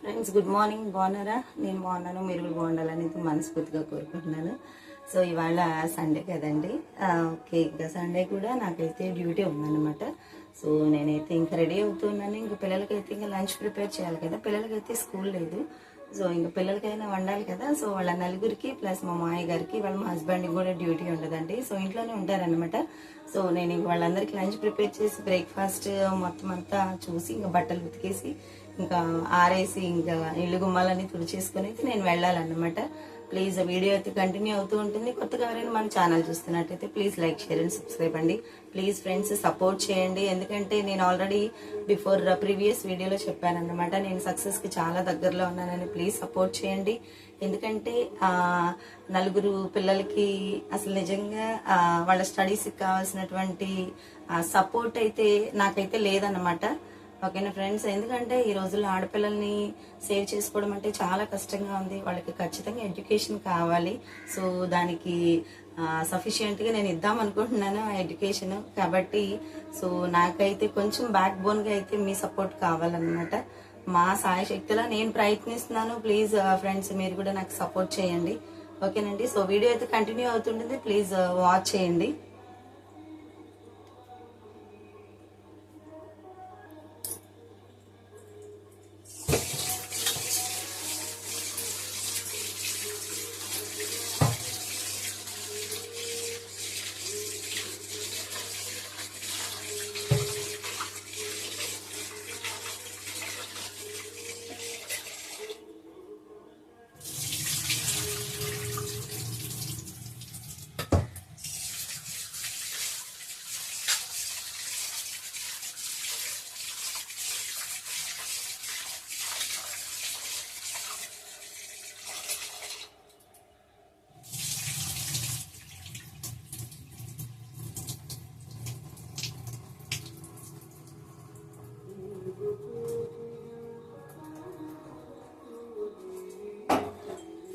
Friends good morning. బాగున్నారా? నేను బాగున్నాను, మీరు కూడా బాగుండాలని మనస్ఫూర్తిగా కోరుకుంటున్నాను. సో ఇవాళ సండే కదండి. ఓకే, ఇంకా సండే కూడా నాకైతే డ్యూటీ ఉందన్నమాట. సో నేనైతే ఇంకా రెడీ అవుతున్నాను. ఇంకా పిల్లలకైతే ఇంకా లంచ్ ప్రిపేర్ చేయాలి కదా, పిల్లలకైతే స్కూల్ లేదు. సో ఇంకా పిల్లలకైనా వండాలి కదా. సో వాళ్ళ నలుగురికి ప్లస్ మా మామయ్య గారికి, వాళ్ళ మా హస్బెండ్కి కూడా డ్యూటీ ఉండదండి. సో ఇంట్లోనే ఉంటారనమాట. సో నేను ఇంక వాళ్ళందరికీ లంచ్ ప్రిపేర్ చేసి బ్రేక్ఫాస్ట్ మొత్తం అంతా చూసి ఇంకా బట్టలు ఉతికేసి ఇంకా ఆరేసి ఇంకా ఇల్లు గుమ్మాలన్నీ తుడిచేసుకొని అయితే నేను వెళ్ళాలన్నమాట. ప్లీజ్ వీడియో అయితే కంటిన్యూ అవుతూ ఉంటుంది. కొత్తగా ఎవరైనా మన ఛానల్ చూస్తున్నట్టయితే please like, share and subscribe అండి. ప్లీజ్ ఫ్రెండ్స్ సపోర్ట్ చేయండి. ఎందుకంటే నేను ఆల్రెడీ బిఫోర్ ప్రీవియస్ వీడియోలో చెప్పానన్నమాట, నేను సక్సెస్కి చాలా దగ్గరలో ఉన్నానని. ప్లీజ్ సపోర్ట్ చేయండి. ఎందుకంటే నలుగురు పిల్లలకి అసలు నిజంగా వాళ్ళ స్టడీస్కి కావాల్సినటువంటి సపోర్ట్ అయితే నాకైతే లేదన్నమాట. ఓకేనా ఫ్రెండ్స్? ఎందుకంటే ఈ రోజుల్లో ఆడపిల్లల్ని సేవ్ చేసుకోవడం అంటే చాలా కష్టంగా ఉంది. వాళ్ళకి ఖచ్చితంగా ఎడ్యుకేషన్ కావాలి. సో దానికి సఫిషియెంట్గా నేను ఇద్దాం అనుకుంటున్నాను ఆ ఎడ్యుకేషన్. కాబట్టి సో నాకైతే కొంచెం బ్యాక్ బోన్గా అయితే మీ సపోర్ట్ కావాలన్నమాట. మా సాయశక్తిలో నేను ప్రయత్నిస్తున్నాను. ప్లీజ్ ఫ్రెండ్స్ మీరు కూడా నాకు సపోర్ట్ చేయండి. ఓకేనండి? సో వీడియో అయితే కంటిన్యూ అవుతుంటుంది. ప్లీజ్ వాచ్ చేయండి.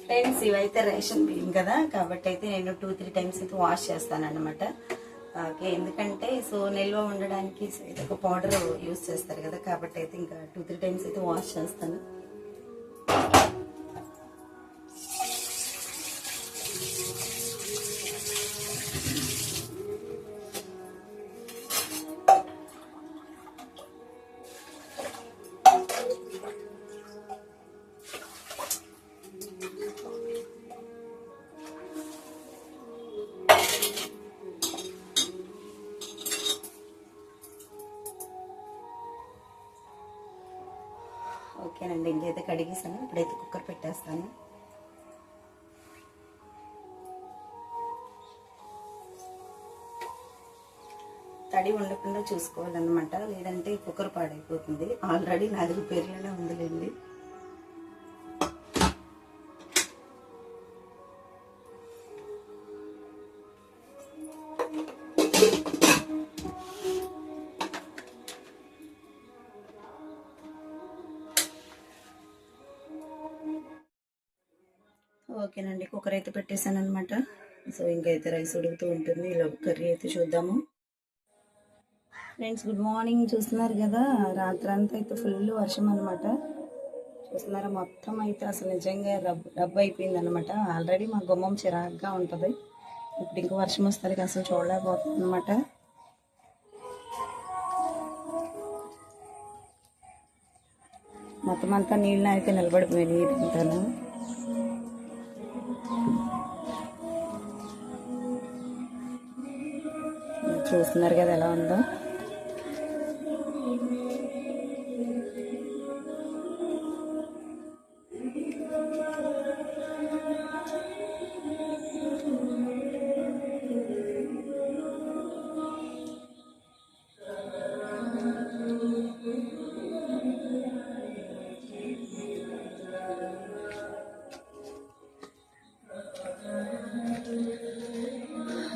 ఫ్రెండ్స్ ఇవైతే రేషన్ బియ్యం కదా, కాబట్టి అయితే నేను 2-3 టైమ్స్ అయితే వాష్ చేస్తాను అనమాట. ఓకే, ఎందుకంటే సో నిల్వ ఉండడానికి ఇది ఒక పౌడర్ యూస్ చేస్తారు కదా, కాబట్టి అయితే ఇంకా 2-3 టైమ్స్ అయితే వాష్ చేస్తాను. ఓకేనండి, ఇంకైతే కడిగేసాను. ఇప్పుడైతే కుక్కర్ పెట్టేస్తాను. తడి ఉండకుండా చూసుకోవాలన్నమాట, లేదంటే కుక్కర్ పాడైపోతుంది. ఆల్రెడీ నాది రిపేర్లోనే ఉందిలేండి. ఓకేనండి, కుక్కర్ అయితే పెట్టేశాను అనమాట. సో ఇంకైతే రైస్ ఉడుకుతూ ఉంటుంది. ఇలా కర్రీ అయితే చూద్దాము. Friends good morning. చూస్తున్నారు కదా, రాత్రంతా అయితే ఫుల్ వర్షం అనమాట. చూస్తున్నారా, మొత్తం అయితే అసలు నిజంగా రబ్బు అయిపోయింది అనమాట. ఆల్రెడీ మా గుమ్మం చిరాగ్గా ఉంటుంది. ఇప్పుడు ఇంకా వర్షం వస్తుంది, అసలు చూడలేకపోతుంది అనమాట. మొత్తం అంతా నీళ్ళని అయితే నిలబడిపోయినాయి తింటాను. చూస్తున్నారు కదా ఎలా ఉందో.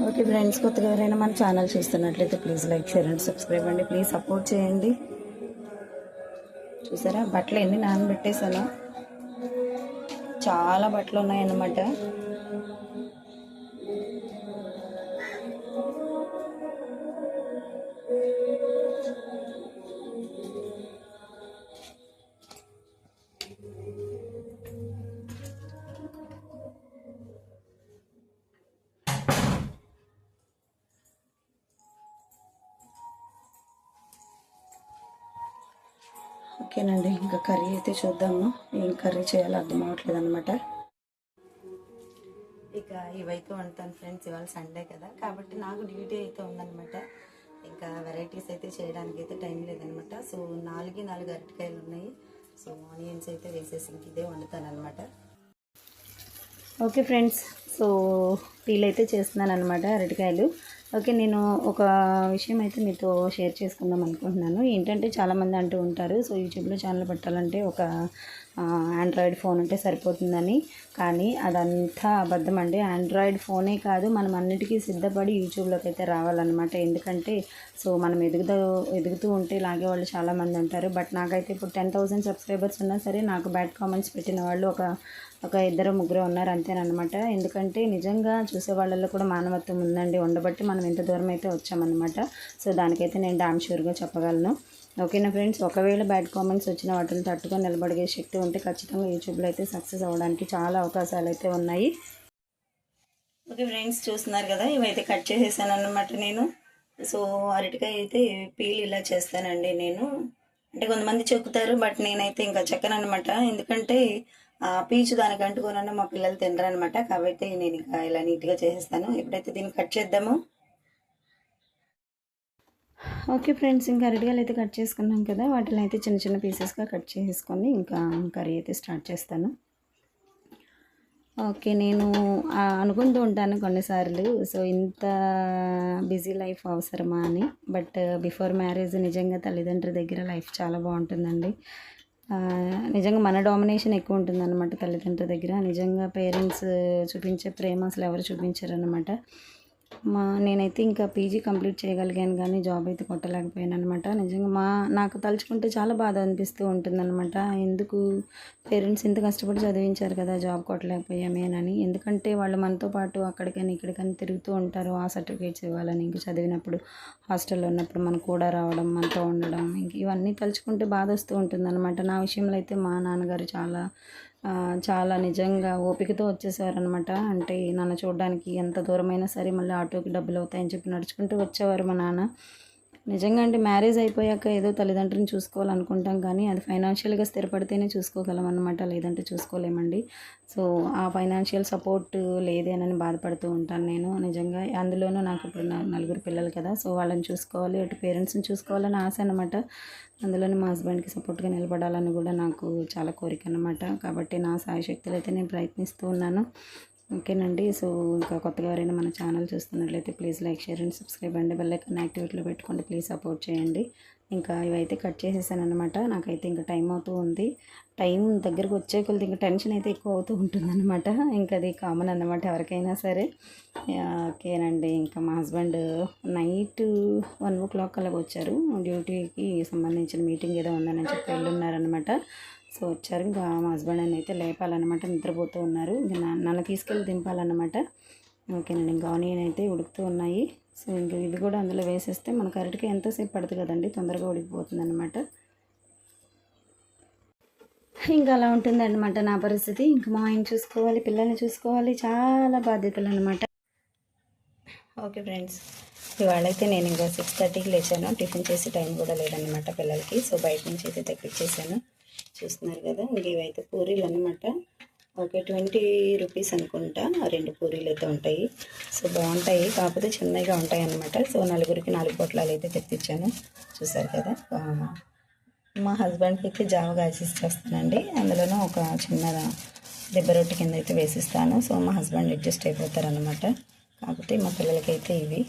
ఓకే ఫ్రెండ్స్, కొత్తగా ఎవరైనా మన ఛానల్ చూస్తున్నట్లయితే please like, share and subscribe అండి. ప్లీజ్ సపోర్ట్ చేయండి. చూసారా బట్టలు ఎన్ని నానబెట్టేసానో, చాలా బట్టలు ఉన్నాయన్నమాట. ఓకేనండి, ఇంకా కర్రీ అయితే చూద్దాము. ఏం కర్రీ చేయాలో అర్థం అవ్వట్లేదు అనమాట. ఇక ఇవైతే వండుతాను ఫ్రెండ్స్. ఇవాళ సండే కదా, కాబట్టి నాకు డ్యూటీ అయితే ఉందన్నమాట. ఇంకా వెరైటీస్ అయితే చేయడానికి అయితే టైం లేదనమాట. సో 4 అరటికాయలు ఉన్నాయి. సో ఆనియన్స్ అయితే వేసేసి ఇంక ఇదే వండుతాను అనమాట. ఓకే ఫ్రెండ్స్, సో పీల్ అయితే చేస్తున్నాను అనమాట అరటికాయలు. ఓకే, నేను ఒక విషయం అయితే మీతో షేర్ చేసుకుందాం అనుకుంటున్నాను. ఏంటంటే చాలామంది అంటూ ఉంటారు, సో యూట్యూబ్లో ఛానల్ పెట్టాలంటే ఒక ఆండ్రాయిడ్ ఫోన్ ఉంటే సరిపోతుందని. కానీ అదంతా అబద్ధం అండి. ఆండ్రాయిడ్ ఫోనే కాదు, మనం అన్నిటికీ సిద్ధపడి యూట్యూబ్లోకి అయితే రావాలన్నమాట. ఎందుకంటే సో మనం ఎదుగుతూ ఉంటే లాగే వాళ్ళు చాలామంది ఉంటారు. బట్ నాకైతే ఇప్పుడు 10,000 సబ్స్క్రైబర్స్ ఉన్నా సరే నాకు బ్యాడ్ కామెంట్స్ పెట్టిన వాళ్ళు ఒక 2-3 ఉన్నారు అంతేనమాట. ఎందుకంటే నిజంగా చూసే వాళ్ళల్లో కూడా మానవత్వం ఉందండి, ఉండబట్టి మనం ఎంత దూరం అయితే వచ్చామన్నమాట. సో దానికైతే నేను డామ్ షూర్గా చెప్పగలను. ఓకేనా ఫ్రెండ్స్, ఒకవేళ బ్యాడ్ కామెంట్స్ వచ్చిన వాటిని తట్టుకొని నిలబడే శక్తి ఉంటే ఖచ్చితంగా యూట్యూబ్లో అయితే సక్సెస్ అవ్వడానికి చాలా అవకాశాలు అయితే ఉన్నాయి. ఓకే ఫ్రెండ్స్, చూస్తున్నారు కదా, ఇవైతే కట్ చేసేసాను అన్నమాట నేను. సో అరటికాయ అయితే పీల్ ఇలా చేస్తానండి నేను. అంటే కొంతమంది చెక్కుతారు, బట్ నేనైతే ఇంకా చెక్కను అనమాట. ఎందుకంటే పీచు దానికి అంటుకోనన్నా మా పిల్లలు తినరనమాట. కాబట్టి నేను ఇంకా ఇలా నీట్గా చేసేస్తాను. ఎప్పుడైతే దీన్ని కట్ చేద్దామో. ఓకే ఫ్రెండ్స్, ఇంకా అరటికాయలు అయితే కట్ చేసుకున్నాం కదా, వాటిని అయితే చిన్న చిన్న పీసెస్గా కట్ చేసుకొని ఇంకా కర్రీ అయితే స్టార్ట్ చేస్తాను. ఓకే, నేను అనుకుంటూ ఉంటాను కొన్నిసార్లు, సో ఇంత బిజీ లైఫ్ అవసరమా అని. బట్ బిఫోర్ మ్యారేజ్ నిజంగా తల్లిదండ్రుల దగ్గర లైఫ్ చాలా బాగుంటుందండి. నిజంగా మన డామినేషన్ ఎక్కువ ఉంటుందన్నమాట తల్లిదండ్రుల దగ్గర. నిజంగా పేరెంట్స్ చూపించే ప్రేమ అసలు ఎవరు చూపించారనమాట. నేనైతే ఇంకా పీజీ కంప్లీట్ చేయగలిగాను, కానీ జాబ్ అయితే కొట్టలేకపోయాను అనమాట. నిజంగా నాకు తలుచుకుంటే చాలా బాధ అనిపిస్తూ ఉంటుందన్నమాట. ఎందుకు పేరెంట్స్ ఇంత కష్టపడి చదివించారు కదా, జాబ్ కొట్టలేకపోయామేనని. ఎందుకంటే వాళ్ళు మనతో పాటు అక్కడికని ఇక్కడికని తిరుగుతూ ఉంటారు, ఆ సర్టిఫికేట్స్ ఇవ్వాలని. ఇంక చదివినప్పుడు హాస్టల్లో ఉన్నప్పుడు మనకు కూడా రావడం, మనతో ఉండడం, ఇంక ఇవన్నీ తలుచుకుంటే బాధ వస్తూ ఉంటుందన్నమాట. నా విషయంలో అయితే మా నాన్నగారు చాలా నిజంగా ఓపికతో వచ్చేసారనమాట. అంటే నన్ను చూడడానికి ఎంత దూరమైనా సరే మళ్ళీ ఆటోకి డబ్బులు అవుతాయని చెప్పి నడుచుకుంటూ వచ్చేవారు మా నాన్న. నిజంగా అంటే మ్యారేజ్ అయిపోయాక ఏదో తల్లిదండ్రులను చూసుకోవాలనుకుంటాం, కానీ అది ఫైనాన్షియల్గా స్థిరపడితేనే చూసుకోగలం అన్నమాట, లేదంటే చూసుకోలేమండి. సో ఆ ఫైనాన్షియల్ సపోర్ట్ లేదేనని బాధపడుతూ ఉంటాను నేను నిజంగా. అందులోనూ నాకు ఇప్పుడు 4 పిల్లలు కదా, సో వాళ్ళని చూసుకోవాలి, అటు పేరెంట్స్ని చూసుకోవాలని ఆశ అనమాట. అందులోనే మా హస్బెండ్కి సపోర్ట్గా నిలబడాలని కూడా నాకు చాలా కోరిక అనమాట. కాబట్టి నా సాయశక్తులు అయితే నేను ప్రయత్నిస్తూ ఉన్నాను. ఓకేనండి, సో ఇంకా కొత్తగా ఎవరైనా మన ఛానల్ చూస్తున్నట్లయితే please like, share and subscribe అండి. బెల్ ఐకాన్ యాక్టివేట్లో పెట్టుకోండి, ప్లీజ్ సపోర్ట్ చేయండి. ఇంకా ఇవైతే కట్ చేసేసాను అనమాట. నాకైతే ఇంకా టైం అవుతూ ఉంది. టైం దగ్గరకు వచ్చే కొద్ది ఇంకా టెన్షన్ అయితే ఎక్కువ అవుతూ ఉంటుందన్నమాట. ఇంకా అది కామన్ అన్నమాట ఎవరికైనా సరే. ఓకేనండి, ఇంకా మా హస్బెండ్ నైట్ 1 o'clock అలాగ వచ్చారు. డ్యూటీకి సంబంధించిన మీటింగ్ ఏదో ఉందని చెప్పి వెళ్ళున్నారనమాట. సో వచ్చారు, ఇంకా మా హస్బెండ్ అని అయితే లేపాలన్నమాట. నిద్రపోతూ ఉన్నారు, ఇంకా నన్ను తీసుకెళ్ళి దింపాలన్నమాట. ఓకేనండి, ఇంకా ఆనియన్ అయితే ఉడుకుతూ ఉన్నాయి. సో ఇంకా ఇది కూడా అందులో వేసేస్తే మనకు అరటికాయ ఎంతసేపు పడుతుంది కదండి, తొందరగా ఉడికిపోతుంది అనమాట. ఇంకా అలా ఉంటుందన్నమాట నా పరిస్థితి. ఇంకా మా ఆయన చూసుకోవాలి, పిల్లల్ని చూసుకోవాలి, చాలా బాధ్యతలు అనమాట. ఓకే ఫ్రెండ్స్, ఇవాళైతే నేను ఇంకా 6:30కి లేచాను. టిఫిన్ చేసి టైం కూడా లేదన్నమాట పిల్లలకి. సో బయట నుంచి అయితే తెప్పించేసాను, చూస్తున్నారు కదా. ఇంక ఇవైతే పూరీలు అనమాట. ఓకే, 20 రూపీస్ అనుకుంటా 2 పూరీలు అయితే ఉంటాయి. సో బాగుంటాయి, కాకపోతే చిన్నగా ఉంటాయి అన్నమాట. సో నలుగురికి 4 పొట్లాలు అయితే తెప్పించాను, చూసారు కదా. మా హస్బెండ్కి అయితే జావ కాసేసి చేస్తానండి, అందులోనూ ఒక చిన్న దెబ్బ రొట్టె కింద అయితే వేసిస్తాను. సో మా హస్బెండ్ అడ్జస్ట్ అయిపోతారనమాట. కాకపోతే మా పిల్లలకైతే ఇవి.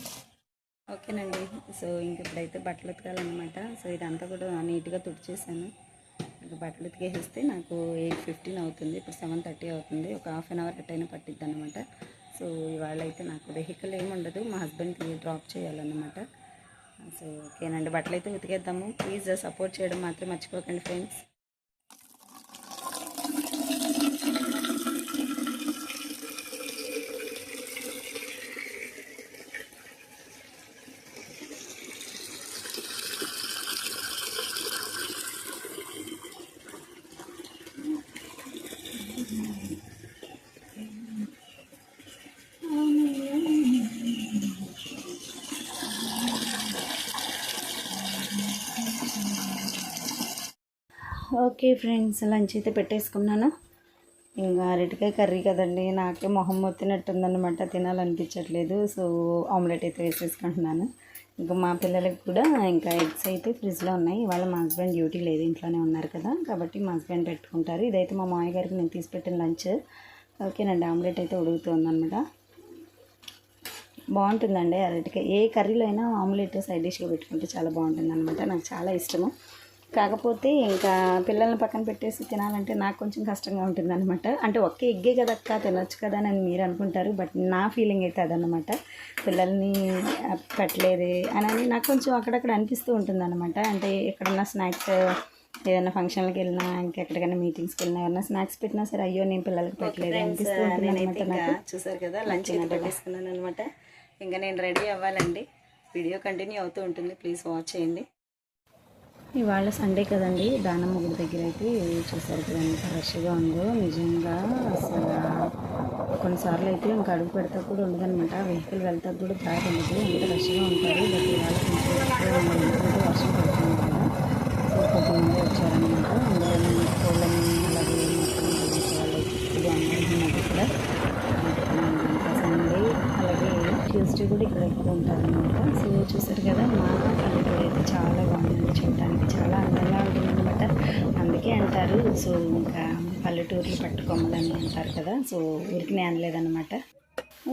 ఓకేనండి, సో ఇంక ఇప్పుడైతే బట్టలు ఉతకాలన్నమాట. సో ఇదంతా కూడా నీట్గా తుడిచేసాను. ఇంకా బట్టలు ఉతికేస్తే నాకు 8:15 అవుతుంది. ఇప్పుడు 7:30 అవుతుంది. ఒక హాఫ్ అన్ అవర్ అట్టైనా పట్టిద్ది అనమాట. సో ఇవాళ అయితే నాకు వెహికల్ ఏమి ఉండదు, మా హస్బెండ్కి డ్రాప్ చేయాలన్నమాట. సో ఓకేనండి, బట్టలు అయితే ఉతికేద్దాము. ప్లీజ్ సపోర్ట్ చేయడం మాత్రం మర్చిపోకండి ఫ్రెండ్స్. ఓకే ఫ్రెండ్స్, లంచ్ అయితే పెట్టేసుకున్నాను. ఇంకా అరటికాయ కర్రీ కదండి, నాకే మొహం మొత్తినట్టుందన్నమాట, తినాలనిపించట్లేదు. సో ఆమ్లెట్ అయితే వేసేసుకుంటున్నాను. ఇంకా మా పిల్లలకి కూడా ఇంకా ఎగ్స్ అయితే ఫ్రిడ్జ్లో ఉన్నాయి. ఇవాళ మా హస్బెండ్ డ్యూటీ లేదు, ఇంట్లోనే ఉన్నారు కదా, కాబట్టి మా హస్బెండ్ పెట్టుకుంటారు. ఇదైతే మా మామయ్య గారికి నేను తీసి పెట్టిన లంచ్. ఓకేనండి, ఆమ్లెట్ అయితే ఉడుకుతుందన్నమాట. బాగుంటుందండి అరటికాయ. ఏ కర్రీలో అయినా ఆమ్లెట్ సైడ్ డిష్గా పెట్టుకుంటే చాలా బాగుంటుంది అనమాట. నాకు చాలా ఇష్టము. కాకపోతే ఇంకా పిల్లల్ని పక్కన పెట్టేసి తినాలంటే నాకు కొంచెం కష్టంగా ఉంటుంది అనమాట. అంటే ఒక్క ఎగ్గే కదక్క తినొచ్చు కదా అని మీరు అనుకుంటారు, బట్ నా ఫీలింగ్ అయితే అదనమాట. పిల్లల్ని పెట్టలేదే అని నాకు కొంచెం అక్కడక్కడ అనిపిస్తూ ఉంటుంది అనమాట. అంటే ఎక్కడన్నా స్నాక్స్, ఏదైనా ఫంక్షన్కి వెళ్ళినా, ఇంకెక్కడికైనా మీటింగ్స్కి వెళ్ళినా, ఏదైనా స్నాక్స్ పెట్టినా సరే, అయ్యో నేను పిల్లలకి పెట్టలేదు అనిపిస్తూ ఉంటుంది అనమాట. నాకు చూసారు కదా, లంచ్ పెట్టేసుకున్నాను అనమాట. ఇంకా నేను రెడీ అవ్వాలండి. వీడియో కంటిన్యూ అవుతూ ఉంటుంది, ప్లీజ్ వాచ్ చేయండి. ఇవాళ సండే కదండి, దానమ్మ గుడి దగ్గర అయితే చూసారు కదా ఎంత రష్గా ఉందో. నిజంగా అసలు కొన్నిసార్లు అయితే ఇంకా అడుగు పెడతా కూడా ఉండదనమాట. వెహికల్ వెళ్తా కూడా దారి ఉండదు, ఎంత రష్గా ఉంటారు. బట్ ఇవాళ కొంచెం ఎక్కువ ఎందుకంటే వర్షం పడుతుంది కదా. సో కొద్దిమంది వచ్చారనమాట. అందులో కోళ్ళని అలాగే మొత్తం వాళ్ళు ఎక్కువగా అమ్మాయి కూడా ఇంకా సండే అలాగే ట్యూస్డే కూడా ఇక్కడ ఎక్కువ ఉంటారనమాట. సో చూసారు కదా, మా పల్లెటూరు అయితే చాలా బాగుందండి, చూడటానికి చాలా అందంగా ఉంటుందన్నమాట. అందుకే అంటారు, సో ఇంకా పల్లెటూరులు పట్టుకొమ్మలని అంటారు కదా. సో ఊరికి అనలేదన్నమాట.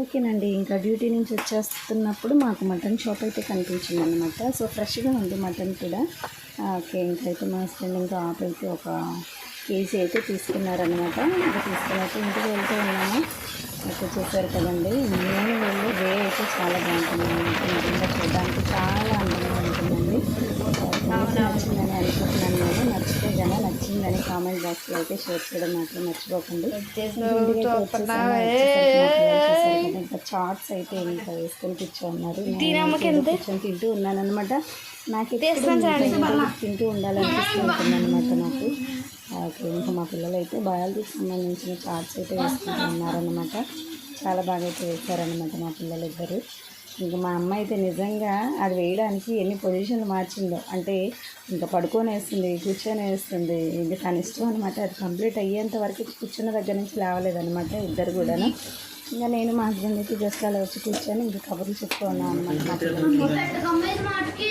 ఓకేనండి, ఇంకా డ్యూటీ నుంచి వచ్చేస్తున్నప్పుడు మాకు మటన్ షాప్ అయితే కనిపించింది అనమాట. సో ఫ్రెష్గా ఉంది మటన్ కూడా. ఓకే, ఇంకైతే మా హస్బెండ్ ఇంకా ఆఫ్ అయితే ఒక కేజీ అయితే తీసుకున్నారనమాట. ఇంకా తీసుకున్నట్టు ఇంటికి వెళ్తూ ఉన్నాము. ఇక్కడ చూసారు కదండి, నేను వెళ్ళి వే అయితే చాలా బాగుంటుంది అనమాట. నిజంగా చూడడానికి చాలా అందంగా ఉంటుందండి. నచ్చిందని అనుకుంటున్నాను నేను. నచ్చితే కనుక నచ్చిందని కామెంట్ బాక్స్లో అయితే షేర్ చేయడం మాత్రం మర్చిపోకండి. ఇంకా చాట్స్ అయితే ఇంకా వేసుకొని కూర్చోన్నారు. కూర్చొని తింటూ ఉన్నాను అనమాట. నాకైతే తింటూ ఉండాలనిపిస్తుంది అనమాట నాకు. ఇంకా మా పిల్లలు అయితే బయాలజీకి సంబంధించిన చార్ట్స్ అయితే వేసుకుంటూ ఉన్నారనమాట. చాలా బాగా అయితే వేశారనమాట మా పిల్లలు ఇద్దరు. ఇంకా మా అమ్మ అయితే నిజంగా అది వేయడానికి ఎన్ని పొజిషన్లు మార్చిందో. అంటే ఇంకా పడుకొని వేస్తుంది, కూర్చొని వేస్తుంది, ఇంకా తన ఇష్టం అనమాట. అది కంప్లీట్ అయ్యేంత వరకు కూర్చున్న దగ్గర నుంచి లేవలేదనమాట ఇద్దరు కూడాను. ఇంకా నేను మా హస్బెండ్ అయితే జస్ట్ అలా వచ్చి కూర్చొని ఇంకా కబుర్లు చెప్తూ ఉన్నాను అనమాట మా పిల్లలకి.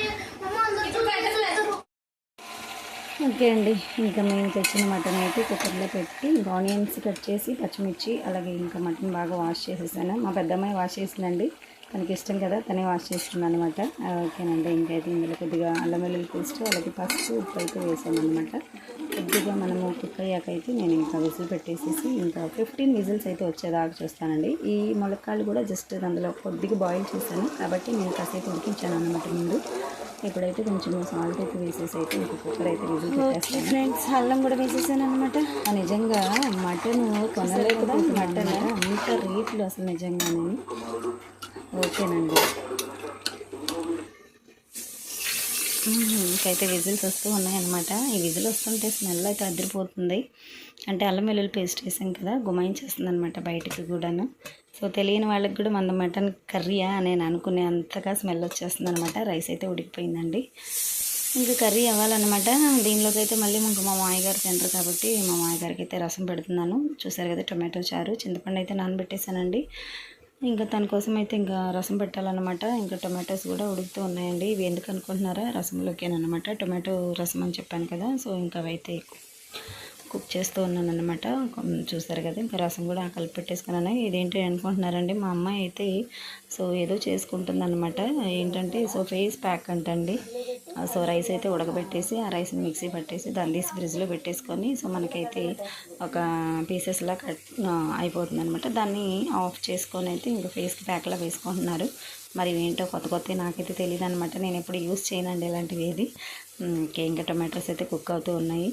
ఓకే అండి, ఇంకా మేము తెచ్చిన మటన్ అయితే కుక్కర్లో పెట్టి ఆనియన్స్ కట్ చేసి, పచ్చిమిర్చి, అలాగే ఇంకా మటన్ బాగా వాష్ చేసేసాను. మా పెద్దమ్మాయి వాష్ చేసిందండి, తనకి ఇష్టం కదా, తనే వాష్ చేస్తుంది అనమాట. ఓకేనండి, ఇంకైతే ఇందులో కొద్దిగా అల్లం వెల్లుల్లి పేస్ట్, అలాగే పసుపు, ఉప్పు అయితే వేసాను అనమాట. కొద్దిగా మనము కుక్ అయ్యాకైతే నేను ఇంకా విజిల్ పెట్టేసేసి ఇంకా 15 విజిల్స్ అయితే వచ్చేదాకా చూస్తానండి. ఈ ములక్కాయలు కూడా జస్ట్ అందులో కొద్దిగా బాయిల్ చేశాను కాబట్టి నేను కాసేపు ఉడికించాను అనమాట ముందు. ఇప్పుడైతే కొంచెం సాల్ట్ అయితే వేసేసి అయితే ఇంక కుక్కర్ అయితే విజిల్ పెట్టేస్తాను. ఫ్రెండ్స్, అల్లం కూడా వేసేసాను అనమాట. నిజంగా మటన్ కొనలేకపోతే మటన్ అంత రేట్లు అసలు నిజంగా నేను. ఓకేనండి, ఇంకైతే విజిల్స్ వస్తూ ఉన్నాయన్నమాట. ఈ విజిల్ వస్తుంటే స్మెల్ అయితే అదిరిపోతుంది. అంటే అల్లం వెల్లుల్లి పేస్ట్ వేసాం కదా, గుమాయించేస్తుంది అనమాట బయటికి కూడాను. సో తెలియని వాళ్ళకి కూడా మన మటన్ కర్రీయా అని నేను అనుకునే అంతగా స్మెల్ వచ్చేస్తుంది అనమాట. రైస్ అయితే ఉడికిపోయిందండి. ఇంకా కర్రీ అవ్వాలన్నమాట. దీనిలోకి అయితే మళ్ళీ మా మామయ్య గారు తింటారు కాబట్టి మా మామయ్య గారికి అయితే రసం పెడుతున్నాను. చూసారు కదా, టొమాటో చారు, చింతపండు అయితే నానబెట్టేశానండి. ఇంకా తన కోసం అయితే ఇంకా రసం పెట్టాలన్నమాట. ఇంకా టొమాటోస్ కూడా ఉడుకుతూ ఉన్నాయండి. ఇవి ఎందుకు అనుకుంటున్నారా, రసంలోకేనమాట. టొమాటో రసం అని చెప్పాను కదా, సో ఇంకా అవైతే కుక్ చేస్తూ ఉన్నాను అనమాట. చూస్తారు కదా, ఇంకా రసం కూడా కలిపి పెట్టేసుకున్నాను. ఇదేంటి అనుకుంటున్నారండి, మా అమ్మాయి అయితే సో ఏదో చేసుకుంటుందన్నమాట. ఏంటంటే సో ఫేస్ ప్యాక్ అంటండి. సో రైస్ అయితే ఉడకబెట్టేసి ఆ రైస్ని మిక్సీ పట్టేసి దాన్ని తీసి ఫ్రిడ్జ్లో పెట్టేసుకొని సో మనకైతే ఒక పీసెస్లా కట్ అయిపోతుంది అనమాట. దాన్ని ఆఫ్ చేసుకొని అయితే ఇంకా ఫేస్కి ప్యాక్లా వేసుకుంటున్నారు. మరి ఏంటో కొత్త కొత్త నాకైతే తెలియదు అనమాట. నేను ఎప్పుడు యూస్ చేయనండి ఇలాంటివి ఏది. ఇంకా టొమాటోస్ అయితే కుక్ అవుతూ ఉన్నాయి.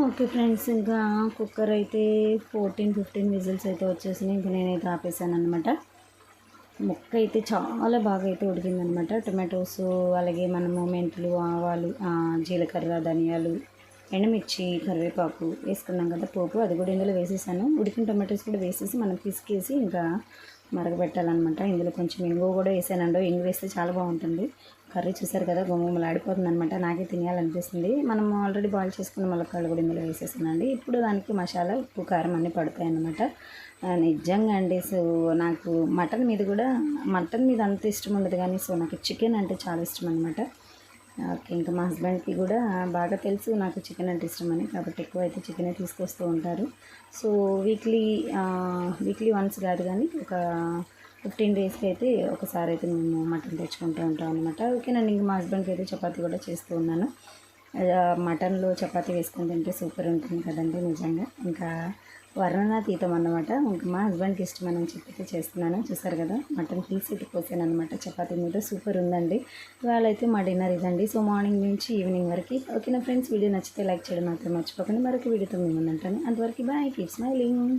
ఓకే ఫ్రెండ్స్, ఇంకా కుక్కర్ అయితే 14-15 విజిల్స్ అయితే వచ్చేసినాయి. ఇంకా నేనైతే ఆపేసాను అనమాట. ముక్క అయితే చాలా బాగా అయితే ఉడికిందనమాట. టొమాటోస్, అలాగే మనము మెంతులు, ఆవాలు, జీలకర్ర, ధనియాలు, ఎండుమిర్చి కరివేపాకు వేసుకున్నాం కదా పోపు, అది కూడా ఇందులో వేసేసాను. ఉడికిన టొమాటోస్ కూడా వేసేసి మనం పిసికేసి ఇంకా మరగబెట్టాలన్నమాట. ఇందులో కొంచెం ఇంగువ కూడా వేసానండి. ఇంగు వేస్తే చాలా బాగుంటుంది కర్రీ. చూసారు కదా గుమ్మలు ఆడిపోతుంది అనమాట. నాకే తినేయాలనిపిస్తుంది. మనం ఆల్రెడీ బాయిల్ చేసుకున్న ములక్కాడలు కూడా ఇందులో వేసేసానండి. ఇప్పుడు దానికి మసాలా, ఉప్పు, కారం అన్నీ పడతాయి అన్నమాట. నిజంగా అండి, సో నాకు మటన్ మీద అంత ఇష్టం ఉండదు, కానీ సో నాకు చికెన్ అంటే చాలా ఇష్టం అనమాట. ఓకే, ఇంకా మా హస్బెండ్కి కూడా బాగా తెలుసు నాకు చికెన్ అంటే ఇష్టమని, కాబట్టి ఎక్కువ అయితే చికెనే తీసుకొస్తూ ఉంటారు. సో వీక్లీ వన్స్ కాదు కానీ ఒక 15 డేస్కి అయితే ఒకసారి అయితే మేము మటన్ తెచ్చుకుంటూ ఉంటాం అనమాట. ఓకేనండి, ఇంకా మా హస్బెండ్కి అయితే చపాతీ కూడా చేస్తూ ఉన్నాను. మటన్లో చపాతీ వేసుకొని తింటే సూపర్ ఉంటుంది కదండి నిజంగా. ఇంకా వర్ణనాతీతం అన్నమాట. ఇంకా మా హస్బెండ్కి ఇష్టమని చెప్పి చేస్తున్నాను. చూసారు కదా మటన్ పీస్ ఇటు పోసాను అనమాట చపాతీ మీద. సూపర్ ఉందండి. ఇవాళ అయితే మా డిన్నర్ ఇదండి. సో మార్నింగ్ నుంచి ఈవినింగ్ వరకు. ఓకేనా ఫ్రెండ్స్, వీడియో నచ్చితే లైక్ చేయడం మాత్రం మర్చిపోకండి. మరొక వీడియోతో మేము ఉంటాను. అంతవరకు బాయ్, కీప్ స్మైలింగ్.